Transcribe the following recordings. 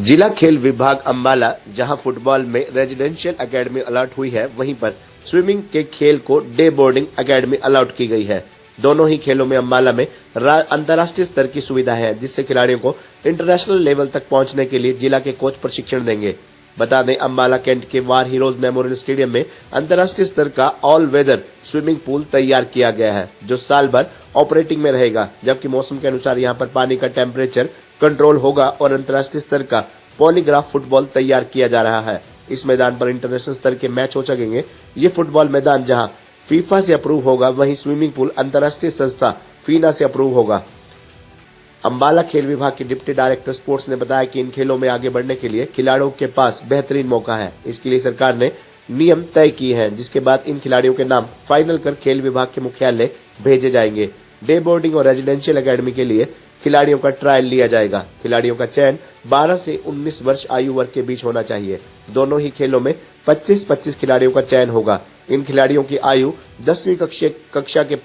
जिला खेल विभाग अम्बाला जहां फुटबॉल में रेजिडेंशियल एकेडमी अलॉट हुई है, वहीं पर स्विमिंग के खेल को डे बोर्डिंग एकेडमी अलॉट की गई है। दोनों ही खेलों में अम्बाला में अंतर्राष्ट्रीय स्तर की सुविधा है, जिससे खिलाड़ियों को इंटरनेशनल लेवल तक पहुंचने के लिए जिला के कोच प्रशिक्षण देंगे। बता दें, अम्बाला कैंट के वार हीरोज मेमोरियल स्टेडियम में अंतर्राष्ट्रीय स्तर का ऑल वेदर स्विमिंग पूल तैयार किया गया है, जो साल भर ऑपरेटिंग में रहेगा, जबकि मौसम के अनुसार यहां पर पानी का टेम्परेचर कंट्रोल होगा और अंतर्राष्ट्रीय स्तर का पॉलीग्राफ फुटबॉल तैयार किया जा रहा है। इस मैदान पर इंटरनेशनल स्तर के मैच हो सकेंगे। ये फुटबॉल मैदान जहां फीफा से अप्रूव होगा, वहीं स्विमिंग पूल अंतर्राष्ट्रीय संस्था फीना से अप्रूव होगा। अम्बाला खेल विभाग के डिप्टी डायरेक्टर स्पोर्ट्स ने बताया कि इन खेलों में आगे बढ़ने के लिए खिलाड़ियों के पास बेहतरीन मौका है। इसके लिए सरकार ने नियम तय किए हैं, जिसके बाद इन खिलाड़ियों के नाम फाइनल कर खेल विभाग के मुख्यालय भेजे जाएंगे। डे बोर्डिंग और रेजिडेंशियल एकेडमी के लिए खिलाड़ियों का ट्रायल लिया जाएगा। खिलाड़ियों का चयन 12 से 19 वर्ष आयु वर्ग के बीच होना चाहिए। दोनों ही खेलों में 25-25 खिलाड़ियों का चयन होगा। इन खिलाड़ियों की आयु 10वीं कक्षा के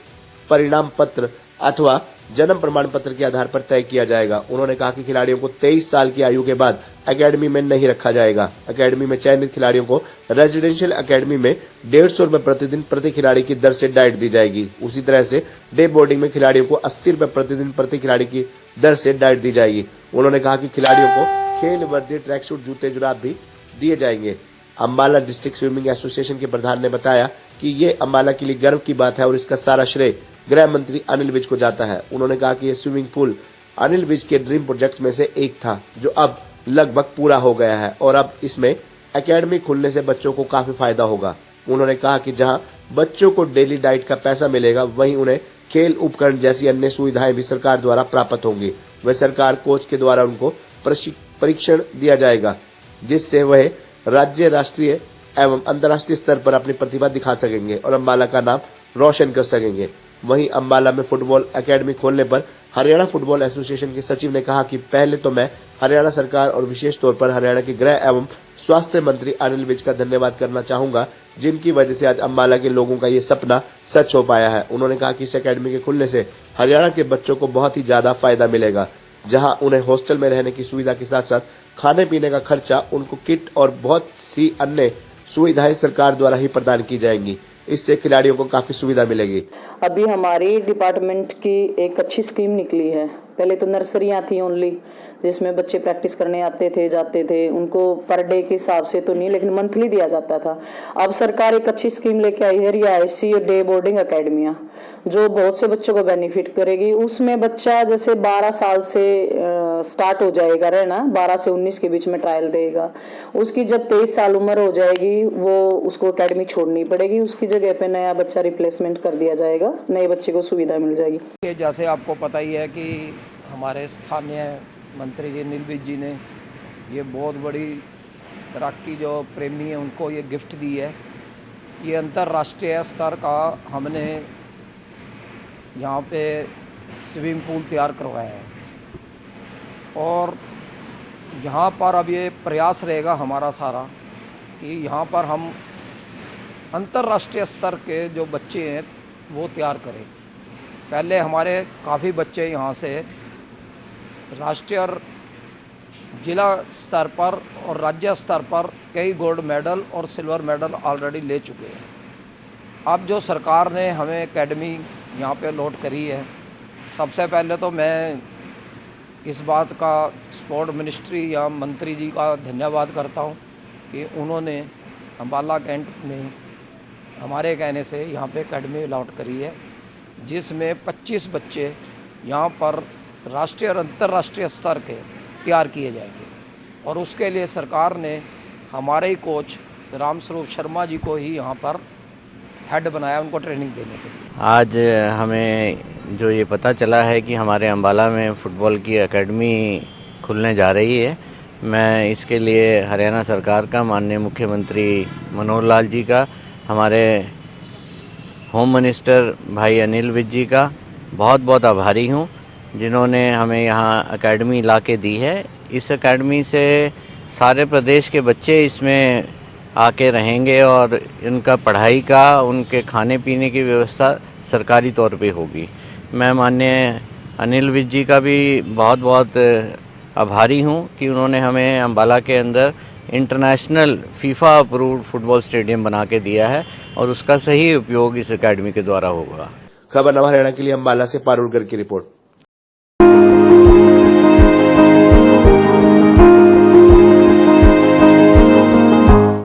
परिणाम पत्र अथवा जन्म प्रमाण पत्र के आधार पर तय किया जाएगा। उन्होंने कहा कि खिलाड़ियों को 23 साल की आयु के बाद एकेडमी में नहीं रखा जाएगा। एकेडमी में चयनित खिलाड़ियों को रेजिडेंशियल एकेडमी में 150 रुपए प्रतिदिन प्रति खिलाड़ी की दर से डाइट दी जाएगी। उसी तरह से डे बोर्डिंग में खिलाड़ियों को 80 रुपए प्रतिदिन प्रति खिलाड़ी की दर से डाइट दी जाएगी। उन्होंने कहा कि खिलाड़ियों को खेल वर्दी, ट्रैक सूट, जूते, जुराब भी दिए जाएंगे। अम्बाला डिस्ट्रिक्ट स्विमिंग एसोसिएशन के प्रधान ने बताया कि ये अम्बाला के लिए गर्व की बात है और इसका सारा श्रेय गृह मंत्री अनिल विज को जाता है। उन्होंने कहा कि यह स्विमिंग पूल अनिल विज के ड्रीम प्रोजेक्ट्स में से एक था, जो अब लगभग पूरा हो गया है और अब इसमें एकेडमी खुलने से बच्चों को काफी फायदा होगा। उन्होंने कहा कि जहां बच्चों को डेली डाइट का पैसा मिलेगा, वहीं उन्हें खेल उपकरण जैसी अन्य सुविधाएं भी सरकार द्वारा प्राप्त होंगी। वह सरकार कोच के द्वारा उनको परीक्षण दिया जाएगा, जिससे वह राज्य, राष्ट्रीय एवं अंतर्राष्ट्रीय स्तर पर अपनी प्रतिभा दिखा सकेंगे और अम्बाला का नाम रोशन कर सकेंगे। वहीं अम्बाला में फुटबॉल एकेडमी खोलने पर हरियाणा फुटबॉल एसोसिएशन के सचिव ने कहा कि पहले तो मैं हरियाणा सरकार और विशेष तौर पर हरियाणा के गृह एवं स्वास्थ्य मंत्री अनिल विज का धन्यवाद करना चाहूंगा, जिनकी वजह से आज अम्बाला के लोगों का ये सपना सच हो पाया है। उन्होंने कहा कि इस एकेडमी के खुलने से हरियाणा के बच्चों को बहुत ही ज्यादा फायदा मिलेगा, जहां उन्हें हॉस्टल में रहने की सुविधा के साथ साथ खाने पीने का खर्चा, उनको किट और बहुत सी अन्य सुविधाएं सरकार द्वारा ही प्रदान की जाएंगी। इससे खिलाड़ियों को काफी सुविधा मिलेगी। अभी हमारी डिपार्टमेंट की एक अच्छी स्कीम निकली है। पहले तो नर्सरियां थी ओनली, जिसमें बच्चे प्रैक्टिस करने आते थे, जाते थे। उनको पर डे के हिसाब से तो नहीं, लेकिन मंथली दिया जाता था। अब सरकार एक अच्छी स्कीम लेके आई है, रिहायशी डे बोर्डिंग अकेडमियां, जो बहुत से बच्चों को बेनिफिट करेगी। उसमें बच्चा जैसे 12 साल से स्टार्ट हो जाएगा रहना, 12 से 19 के बीच में ट्रायल देगा। उसकी जब 23 साल उम्र हो जाएगी, वो उसको अकेडमी छोड़नी पड़ेगी। उसकी जगह पे नया बच्चा रिप्लेसमेंट कर दिया जाएगा, नए बच्चे को सुविधा मिल जाएगी। जैसे आपको पता ही है कि हमारे स्थानीय मंत्री जी अनिल विज जी ने ये बहुत बड़ी तैराकी जो प्रेमी है उनको ये गिफ्ट दी है। ये अंतर्राष्ट्रीय स्तर का हमने यहाँ पे स्विमिंग पूल तैयार करवाया है और यहाँ पर अब ये प्रयास रहेगा हमारा सारा कि यहाँ पर हम अंतर्राष्ट्रीय स्तर के जो बच्चे हैं वो तैयार करें। पहले हमारे काफ़ी बच्चे यहाँ से राष्ट्रीय और जिला स्तर पर और राज्य स्तर पर कई गोल्ड मेडल और सिल्वर मेडल ऑलरेडी ले चुके हैं। अब जो सरकार ने हमें एकेडमी यहाँ पे अलॉट करी है, सबसे पहले तो मैं इस बात का स्पोर्ट मिनिस्ट्री या मंत्री जी का धन्यवाद करता हूँ कि उन्होंने अम्बाला कैंट में हमारे कहने से यहाँ पे एकेडमी अलॉट करी है, जिसमें 25 बच्चे यहाँ पर राष्ट्रीय और अंतर्राष्ट्रीय स्तर के तैयार किए जाएंगे। और उसके लिए सरकार ने हमारे ही कोच रामस्वरूप शर्मा जी को ही यहाँ पर हेड बनाया, उनको ट्रेनिंग देने के लिए। आज हमें जो ये पता चला है कि हमारे अम्बाला में फ़ुटबॉल की एकेडमी खुलने जा रही है, मैं इसके लिए हरियाणा सरकार का, माननीय मुख्यमंत्री मनोहर लाल जी का, हमारे होम मिनिस्टर भाई अनिल विज जी का बहुत बहुत आभारी हूँ, जिन्होंने हमें यहाँ एकेडमी ला के दी है। इस एकेडमी से सारे प्रदेश के बच्चे इसमें आके रहेंगे और इनका पढ़ाई का, उनके खाने पीने की व्यवस्था सरकारी तौर पे होगी। मैं माननीय अनिल विज जी का भी बहुत बहुत आभारी हूं कि उन्होंने हमें अम्बाला के अंदर international FIFA approved football stadium बना के दिया है और उसका सही उपयोग इस एकेडमी के द्वारा होगा। खबर नवा हरियाणा के लिए अम्बाला से पारुल गर्ग की रिपोर्ट।